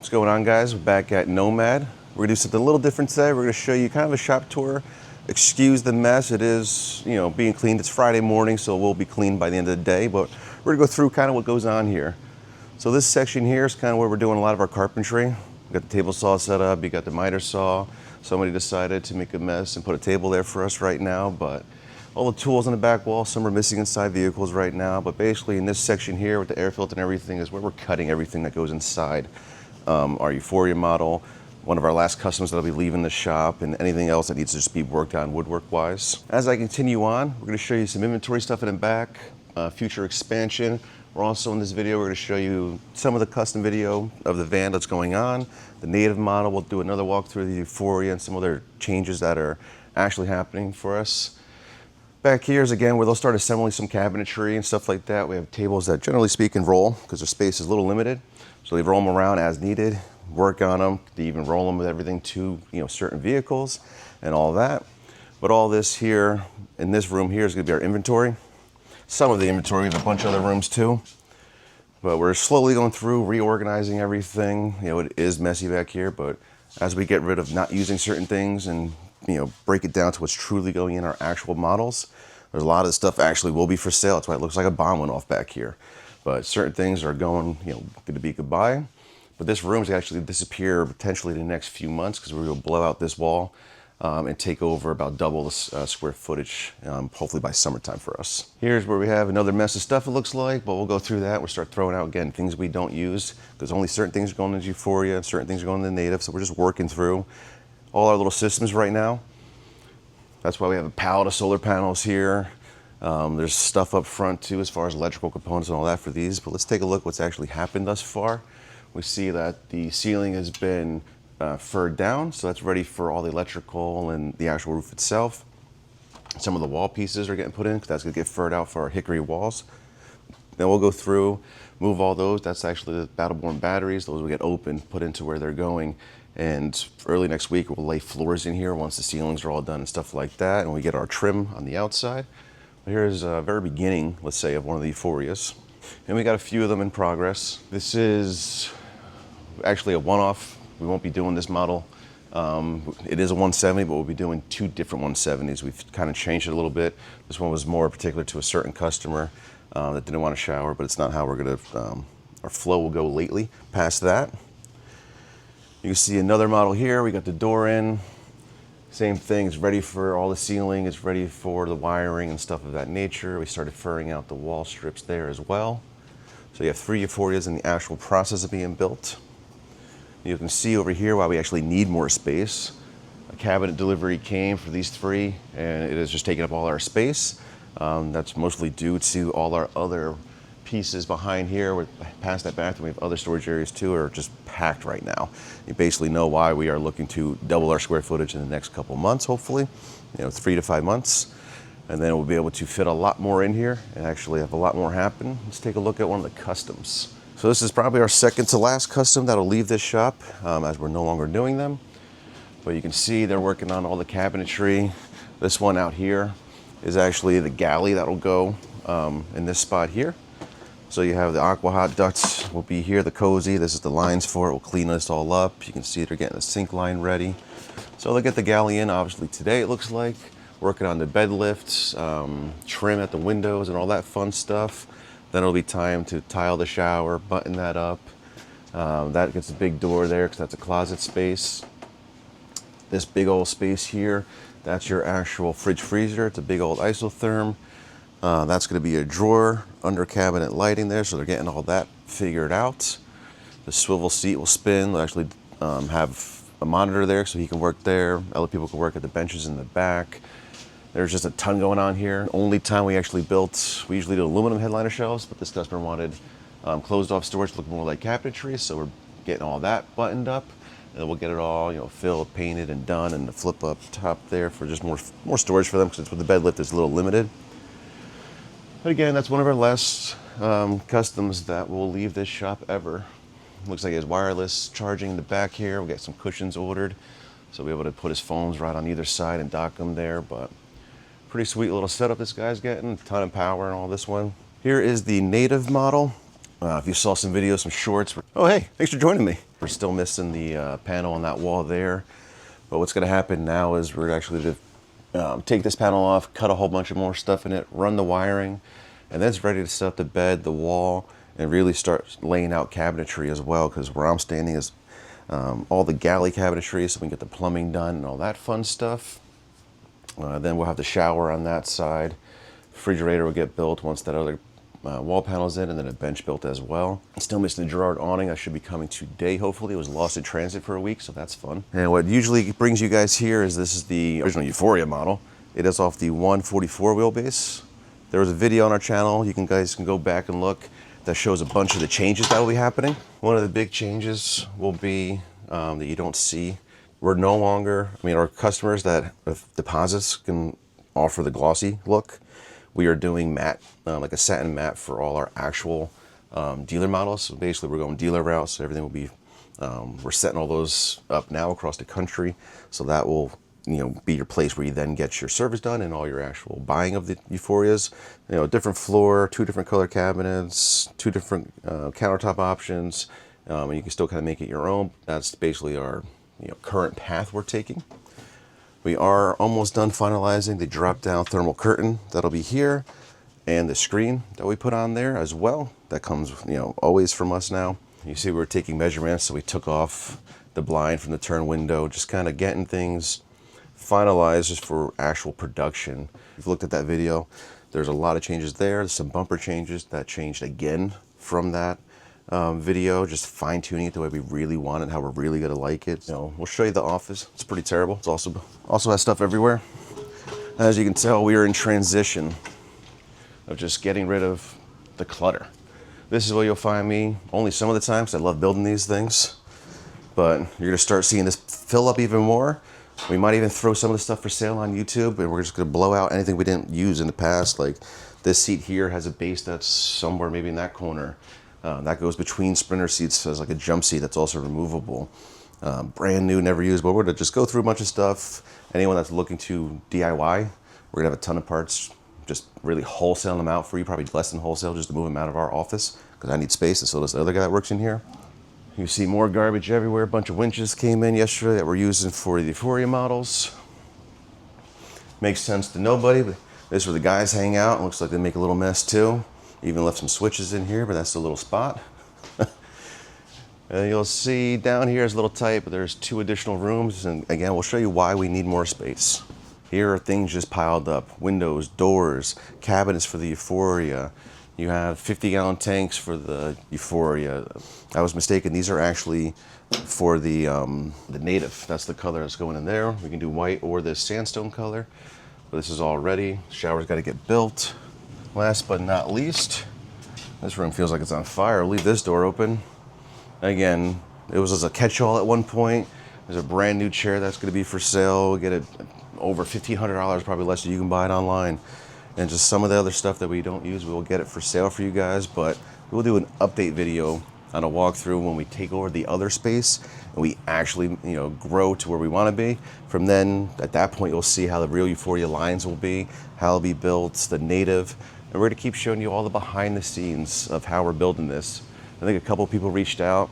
What's going on, guys? We're back at Nomad. We're gonna do something a little different today. We're gonna show you kind of a shop tour. Excuse the mess. It is, being cleaned. It's Friday morning, so we'll be clean by the end of the day, but we're gonna go through kind of what goes on here. So this section here is kind of where we're doing a lot of our carpentry. We got the table saw set up, you got the miter saw. Somebody decided to make a mess and put a table there for us right now, but all the tools on the back wall, some are missing inside vehicles right now, but basically in this section here with the air filter and everything is where we're cutting everything that goes inside our Euphoria model, one of our last customs that'll be leaving the shop, and anything else that needs to just be worked on woodwork wise. As I continue on, we're going to show you some inventory stuff in the back, future expansion. We're also in this video, we're going to show you some of the custom video of the van that's going on, the Native model. We'll do another walkthrough of the Euphoria and some other changes that are actually happening for us. Back here is again where they'll start assembling some cabinetry and stuff like that. We have tables that generally speaking roll because their space is a little limited. So they roll them around as needed, work on them. They even roll them with everything to certain vehicles and all that. But all this here in this room here is going to be our inventory. Some of the inventory, we have a bunch of other rooms too. But we're slowly going through, reorganizing everything. It is messy back here, but as we get rid of not using certain things and break it down to what's truly going in our actual models, there's a lot of the stuff actually will be for sale. That's why it looks like a bomb went off back here. But certain things are going, going to be goodbye. But this room is actually disappear potentially in the next few months because we're going to blow out this wall and take over about double the square footage, hopefully by summertime for us. Here's where we have another mess of stuff, it looks like, but we'll go through that. We'll start throwing out, again, things we don't use because only certain things are going into Euphoria and certain things are going into Native. So we're just working through all our little systems right now. That's why we have a pallet of solar panels here. There's stuff up front too as far as electrical components and all that for these, but let's take a look what's actually happened thus far. We see that the ceiling has been furred down, so that's ready for all the electrical and the actual roof itself. Some of the wall pieces are getting put in because that's going to get furred out for our hickory walls. Then we'll go through, move all those. That's actually the Battle-Born batteries. Those will get opened, put into where they're going. And early next week, we'll lay floors in here once the ceilings are all done and stuff like that. And we get our trim on the outside. Here's a very beginning, let's say, of one of the Euphorias. And we got a few of them in progress. This is actually a one-off. We won't be doing this model. It is a 170, but we'll be doing two different 170s. We've kind of changed it a little bit. This one was more particular to a certain customer that didn't want to shower, but it's not how we're going to, our flow will go lately past that. You can see another model here. We got the door in. Same thing, it's ready for all the ceiling, it's ready for the wiring and stuff of that nature. We started furring out the wall strips there as well. So you have 3 Euphorias in the actual process of being built. You can see over here why we actually need more space. A cabinet delivery came for these 3 and it is just taking up all our space. That's mostly due to all our other pieces behind here. We're past that bathroom. We have other storage areas too, are just packed right now. You basically know why we are looking to double our square footage in the next couple months, hopefully, 3 to 5 months. And then we'll be able to fit a lot more in here and actually have a lot more happen. Let's take a look at one of the customs. So this is probably our second to last custom that'll leave this shop as we're no longer doing them. But you can see they're working on all the cabinetry. This one out here is actually the galley that'll go in this spot here. So you have the aqua hot ducts will be here, the cozy. This is the lines for it. We'll clean this all up. You can see they're getting the sink line ready. So they'll get the galley in obviously today, it looks like. Working on the bed lifts, trim at the windows and all that fun stuff. Then it'll be time to tile the shower, button that up. That gets a big door there because that's a closet space. This big old space here, that's your actual fridge freezer. It's a big old isotherm. That's going to be a drawer, under cabinet lighting there, so they're getting all that figured out. The swivel seat will spin. They'll actually have a monitor there so he can work there. Other people can work at the benches in the back. There's just a ton going on here. Only time we actually built, we usually do aluminum headliner shelves, but this customer wanted closed off storage to look more like cabinetry, so we're getting all that buttoned up. And then we'll get it all, filled, painted, and done, and the flip up top there for just more storage for them because with the bed lift it's a little limited. But again, that's one of our last customs that will leave this shop ever. Looks like he has wireless charging in the back here. We got some cushions ordered, so we'll be able to put his phones right on either side and dock them there. But pretty sweet little setup this guy's getting. A ton of power and all this one. Here is the Native model. If you saw some videos, some shorts. Oh, hey, thanks for joining me. We're still missing the panel on that wall there. But what's going to happen now is we're actually going to take this panel off, cut a whole bunch of more stuff in it, run the wiring, and then it's ready to set up the bed, the wall, and really start laying out cabinetry as well, because where I'm standing is all the galley cabinetry, so we can get the plumbing done and all that fun stuff. Then we'll have the shower on that side. Refrigerator will get built once that other wall panel's in, and then a bench built as well. Still missing the Gerard awning. That should be coming today, hopefully. It was lost in transit for a week, so that's fun. And what usually brings you guys here is this is the original Euphoria model. It is off the 144 wheelbase. There was a video on our channel, you guys can go back and look, that shows a bunch of the changes that will be happening. One of the big changes will be that you don't see. We're no longer, our customers that with deposits can offer the glossy look. We are doing matte, like a satin matte for all our actual dealer models. So basically we're going dealer route, so everything will be, we're setting all those up now across the country. So that will, be your place where you then get your service done and all your actual buying of the Euphorias. Different floor, 2 different color cabinets, 2 different countertop options, and you can still kind of make it your own. That's basically our current path we're taking. We are almost done finalizing the drop-down thermal curtain that'll be here, and the screen that we put on there as well. That comes, always from us now. You see we're taking measurements, so we took off the blind from the turn window, just kind of getting things finalized just for actual production. If you've looked at that video, there's a lot of changes there. There's some bumper changes that changed again from that video, just fine-tuning it the way we really want it, how we're really gonna like it. We'll show you the office. It's pretty terrible. It's also has stuff everywhere. As you can tell, we are in transition of just getting rid of the clutter. This is where you'll find me only some of the time, because I love building these things, but you're gonna start seeing this fill up even more. We might even throw some of the stuff for sale on YouTube, and we're just gonna blow out anything we didn't use in the past. Like this seat here has a base that's somewhere maybe in that corner. That goes between sprinter seats as like a jump seat that's also removable. Brand new, never used, but we're gonna just go through a bunch of stuff. Anyone that's looking to DIY, we're gonna have a ton of parts, just really wholesale them out for you, probably less than wholesale, just to move them out of our office, because I need space, and so does the other guy that works in here. You see more garbage everywhere. A bunch of winches came in yesterday that we're using for the Euphoria models. Makes sense to nobody, but this is where the guys hang out. It looks like they make a little mess too. Even left some switches in here, but that's a little spot. And you'll see down here is a little tight, but there's 2 additional rooms. And again, we'll show you why we need more space. Here are things just piled up. Windows, doors, cabinets for the Euphoria. You have 50-gallon tanks for the Euphoria. I was mistaken. These are actually for the Native. That's the color that's going in there. We can do white or this sandstone color. But this is all ready. Shower's got to get built. Last but not least, this room feels like it's on fire. I'll leave this door open. Again, it was as a catch-all at one point. There's a brand new chair that's going to be for sale. We'll get it over $1,500, probably less, so you can buy it online. And just some of the other stuff that we don't use, we will get it for sale for you guys. But we'll do an update video on a walkthrough when we take over the other space and we actually, grow to where we want to be. From then, at that point, you'll see how the real Euphoria lines will be, how it'll be built, the Native. And we're going to keep showing you all the behind the scenes of how we're building this. I think a couple people reached out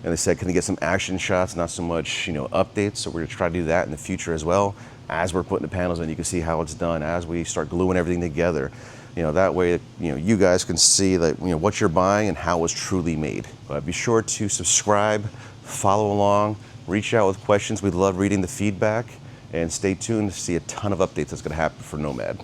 and they said, can they get some action shots, not so much, updates. So we're going to try to do that in the future as well. As we're putting the panels in, you can see how it's done as we start gluing everything together. That way, you guys can see that, what you're buying and how it's truly made. But be sure to subscribe, follow along, reach out with questions. We love reading the feedback, and stay tuned to see a ton of updates that's going to happen for Nomad.